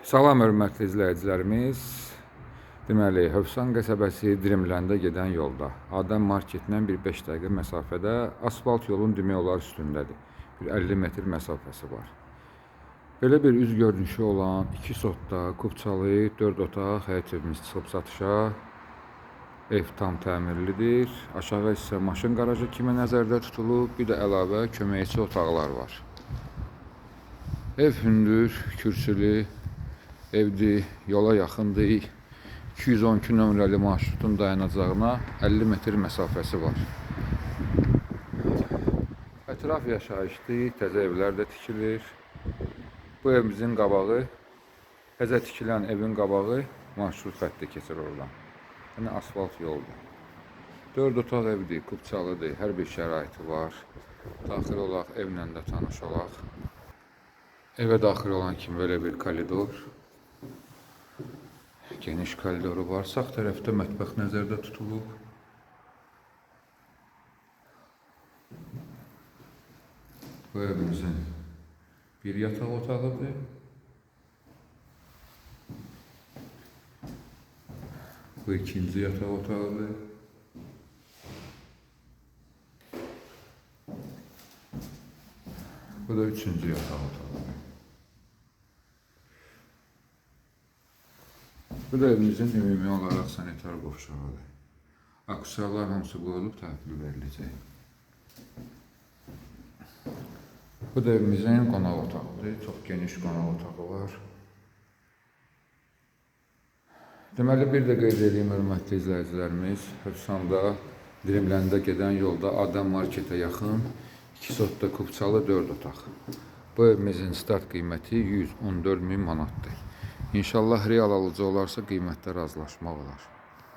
Salam hörmətli izləyicilərimiz. Deməli, Hövsan qəsəbəsi Dirimləndə gedən yolda Adəm marketindən bir 5 dəqiqə məsafədə asfalt yolun demək olar üstündədir. Bir 50 metr məsafəsi var. Belə bir üz görünüşü olan 2 sotda, kubçalı, 4 otaq həyət evimiz çıxıb satışa. Ev tam təmirlidir. Aşağı isə maşın qarajı kimi nəzərdə tutulub. Bir də əlavə köməkçi otaqlar var. Ev hündür, kürsülü evdir, yola yaxındır. 212 nömrəli marşrutun dayanacağına 50 metr məsafəsi var. Ətraf yaşayışdır, təzə evlər də tikilir. Bu evimizin qabağı, təzə tikilən evin qabağı marşrut xətti keçir oradan. Yəni asfalt yoldur. 4 otaq evdir, kubçalıdır, hər bir şəraiti var. Daxil olaq, evlə də tanış olaq. Evə daxil olan kimi belə bir koridor. Geniş koridoru var. Sağ tərəfdə mətbəx nəzərdə tutulub. Bu evimizin bir yataq otağıdır. Bu ikinci yataq otağıdır. Bu da üçüncü yataq otağıdır. Bu da evimizin ümumi olaraq sanitar qovşağıdır. Akusarlar hamısı qoyulub təhvil veriləcək. Bu da evimizin qonaq otağıdır. Çox geniş qonaq otağı var. Deməli, bir də qeyd edeyim hörmətli izləyicilərimiz. Hövsanda Dirimləndə gedən yolda Adəm marketə yaxın 2 sotda kubçalı 4 otaq. Bu evimizin start qiyməti 114.000 manatdır. İnşallah real alıcı olarsa qiymətdə razılaşmaq olar.